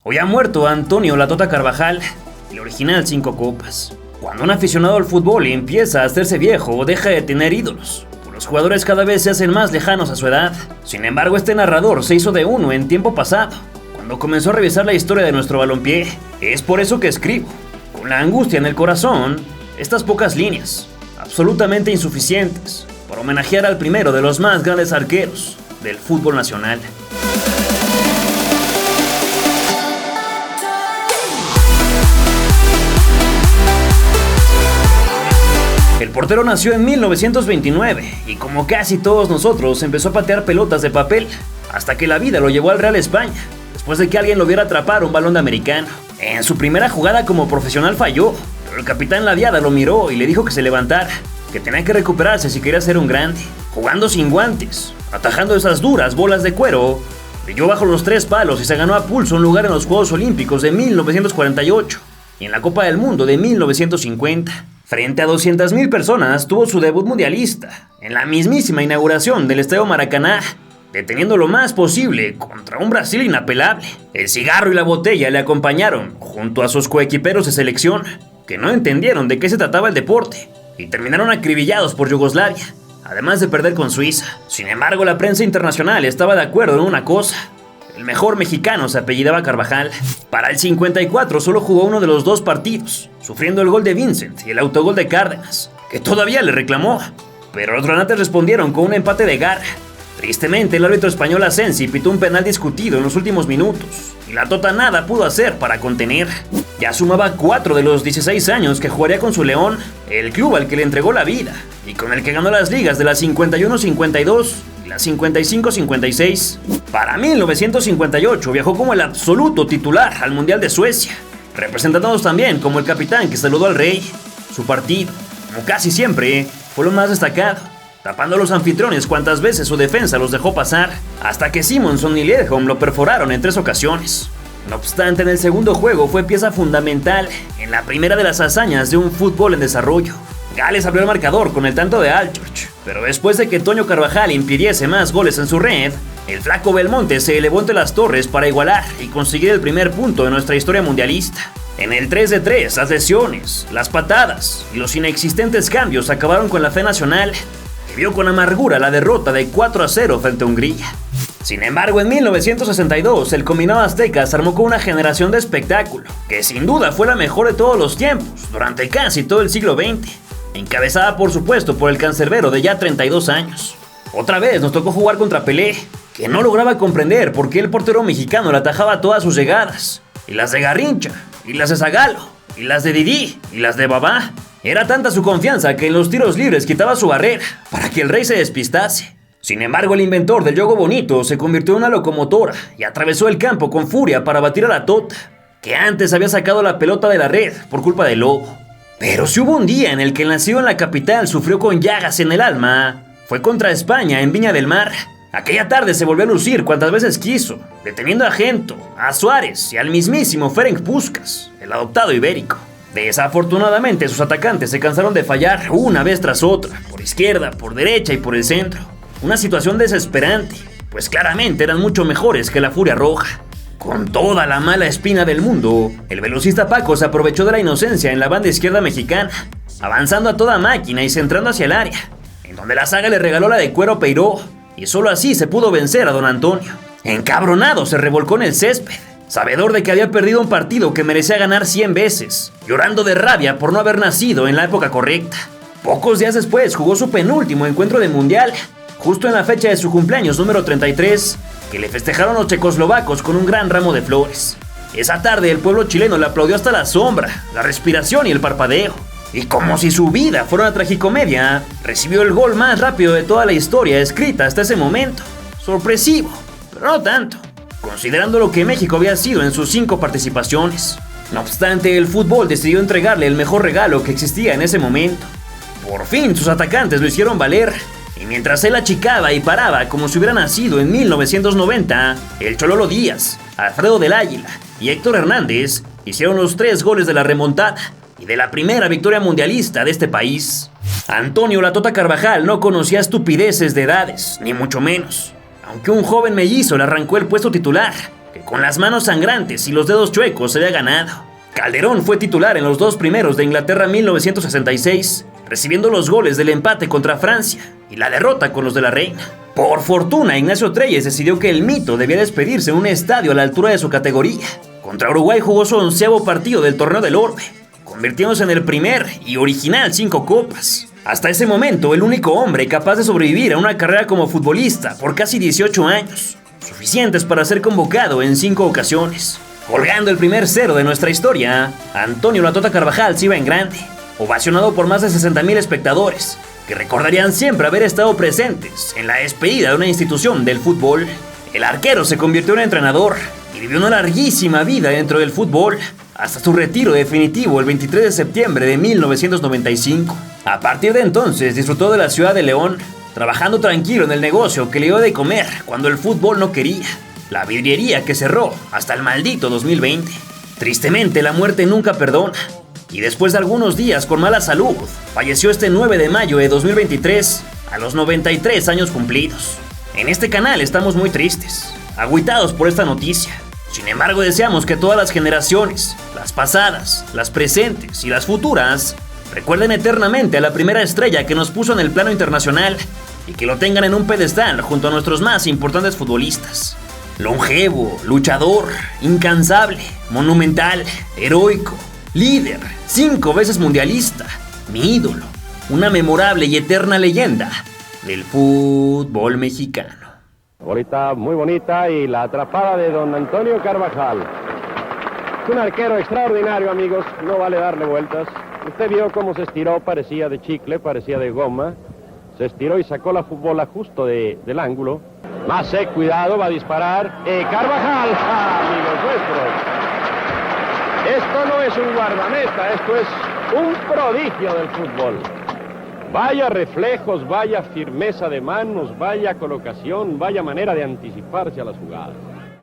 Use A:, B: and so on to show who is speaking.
A: Hoy ha muerto Antonio "La Tota" Carvajal, el original Cinco Copas. Cuando un aficionado al fútbol empieza a hacerse viejo, deja de tener ídolos, pues los jugadores cada vez se hacen más lejanos a su edad. Sin embargo, este narrador se hizo de uno en tiempo pasado, cuando comenzó a revisar la historia de nuestro balompié. Es por eso que escribo, con la angustia en el corazón, estas pocas líneas, absolutamente insuficientes, para homenajear al primero de los más grandes arqueros del fútbol nacional. El portero nació en 1929 y, como casi todos nosotros, empezó a patear pelotas de papel hasta que la vida lo llevó al Real España, después de que alguien lo viera atrapar un balón de americano. En su primera jugada como profesional falló, pero el capitán Ladiada lo miró y le dijo que se levantara, que tenía que recuperarse si quería ser un grande. Jugando sin guantes, atajando esas duras bolas de cuero, brilló bajo los 3 palos y se ganó a pulso un lugar en los Juegos Olímpicos de 1948 y en la Copa del Mundo de 1950. Frente a 200,000 personas tuvo su debut mundialista en la mismísima inauguración del Estadio Maracaná, deteniendo lo más posible contra un Brasil inapelable. El cigarro y la botella le acompañaron junto a sus coequiperos de selección, que no entendieron de qué se trataba el deporte y terminaron acribillados por Yugoslavia, además de perder con Suiza. Sin embargo, la prensa internacional estaba de acuerdo en una cosa: el mejor mexicano se apellidaba Carvajal. Para el 54 solo jugó uno de los 2 partidos, sufriendo el gol de Vincent y el autogol de Cárdenas, que todavía le reclamó, pero los granates respondieron con un empate de garra. Tristemente, el árbitro español Asensi pitó un penal discutido en los últimos minutos, y la Tota nada pudo hacer para contener. Ya sumaba 4 de los 16 años que jugaría con su León, el club al que le entregó la vida, y con el que ganó las ligas de la 51-52 y la 55-56. Para 1958 viajó como el absoluto titular al Mundial de Suecia, representándonos también como el capitán que saludó al rey. Su partido, como casi siempre, fue lo más destacado, tapando a los anfitriones cuantas veces su defensa los dejó pasar, hasta que Simonson y Liedholm lo perforaron en 3 ocasiones. No obstante, en el segundo juego fue pieza fundamental en la primera de las hazañas de un fútbol en desarrollo. Gales abrió el marcador con el tanto de Altchurch, pero después de que Toño Carvajal impidiese más goles en su red, el flaco Belmonte se elevó entre las torres para igualar y conseguir el primer punto de nuestra historia mundialista. En el 3-3, las lesiones, las patadas y los inexistentes cambios acabaron con la fe nacional, que vio con amargura la derrota de 4-0 frente a Hungría. Sin embargo, en 1962, el combinado azteca se armó con una generación de espectáculo, que sin duda fue la mejor de todos los tiempos, durante casi todo el siglo XX, encabezada por supuesto por el cancerbero de ya 32 años. Otra vez nos tocó jugar contra Pelé, que no lograba comprender por qué el portero mexicano le atajaba todas sus llegadas, y las de Garrincha, y las de Zagallo, y las de Didi, y las de Babá. Era tanta su confianza que en los tiros libres quitaba su barrera para que el rey se despistase. Sin embargo, el inventor del juego bonito se convirtió en una locomotora y atravesó el campo con furia para batir a la Tota, que antes había sacado la pelota de la red por culpa del Lobo. Pero si hubo un día en el que el nacido en la capital sufrió con llagas en el alma, fue contra España en Viña del Mar. Aquella tarde se volvió a lucir cuantas veces quiso, deteniendo a Gento, a Suárez y al mismísimo Ferenc Puskás, el adoptado ibérico. Desafortunadamente, sus atacantes se cansaron de fallar una vez tras otra, por izquierda, por derecha y por el centro. Una situación desesperante, pues claramente eran mucho mejores que la Furia Roja. Con toda la mala espina del mundo, el velocista Paco se aprovechó de la inocencia en la banda izquierda mexicana, avanzando a toda máquina y centrando hacia el área, en donde la saga le regaló la de cuero a Peiró, y solo así se pudo vencer a don Antonio. Encabronado se revolcó en el césped, sabedor de que había perdido un partido que merecía ganar 100 veces, llorando de rabia por no haber nacido en la época correcta. Pocos días después jugó su penúltimo encuentro de mundial, justo en la fecha de su cumpleaños número 33, que le festejaron los checoslovacos con un gran ramo de flores. Esa tarde el pueblo chileno le aplaudió hasta la sombra, la respiración y el parpadeo. Y como si su vida fuera una tragicomedia, recibió el gol más rápido de toda la historia escrita hasta ese momento. Sorpresivo, pero no tanto, considerando lo que México había sido en sus 5 participaciones. No obstante, el fútbol decidió entregarle el mejor regalo que existía en ese momento. Por fin sus atacantes lo hicieron valer, y mientras él achicaba y paraba como si hubiera nacido en 1990, el Chololo Díaz, Alfredo del Águila y Héctor Hernández hicieron los 3 goles de la remontada y de la primera victoria mundialista de este país. Antonio "La Tota" Carvajal no conocía estupideces de edades, ni mucho menos, aunque un joven mellizo le arrancó el puesto titular, que con las manos sangrantes y los dedos chuecos se había ganado. Calderón fue titular en los dos primeros de Inglaterra 1966, recibiendo los goles del empate contra Francia y la derrota con los de la Reina. Por fortuna, Ignacio Treyes decidió que el mito debía despedirse en un estadio a la altura de su categoría. Contra Uruguay jugó su 11º partido del Torneo del Orbe, convirtiéndose en el primer y original 5 copas. Hasta ese momento, el único hombre capaz de sobrevivir a una carrera como futbolista por casi 18 años, suficientes para ser convocado en 5 ocasiones. Colgando el primer 0 de nuestra historia, Antonio La Tota Carvajal se iba en grande, ovacionado por más de 60,000 espectadores, que recordarían siempre haber estado presentes en la despedida de una institución del fútbol. El arquero se convirtió en entrenador y vivió una larguísima vida dentro del fútbol, hasta su retiro definitivo el 23 de septiembre de 1995. A partir de entonces disfrutó de la ciudad de León, trabajando tranquilo en el negocio que le dio de comer cuando el fútbol no quería, la vidriería que cerró hasta el maldito 2020. Tristemente, la muerte nunca perdona, y después de algunos días con mala salud, falleció este 9 de mayo de 2023 a los 93 años cumplidos. En este canal estamos muy tristes, agüitados por esta noticia. Sin embargo, deseamos que todas las generaciones, las pasadas, las presentes y las futuras, recuerden eternamente a la primera estrella que nos puso en el plano internacional y que lo tengan en un pedestal junto a nuestros más importantes futbolistas. Longevo, luchador, incansable, monumental, heroico, líder, 5 veces mundialista, mi ídolo, una memorable y eterna leyenda del fútbol mexicano.
B: Bolita muy bonita y la atrapada de don Antonio Carvajal. Es un arquero extraordinario, amigos, no vale darle vueltas. Usted vio cómo se estiró, parecía de chicle, parecía de goma. Se estiró y sacó la bola justo del ángulo. Más cuidado, va a disparar. Carvajal, amigos nuestros. Esto no es un guardameta, esto es un prodigio del fútbol. Vaya reflejos, vaya firmeza de manos, vaya colocación, vaya manera de anticiparse a las jugadas.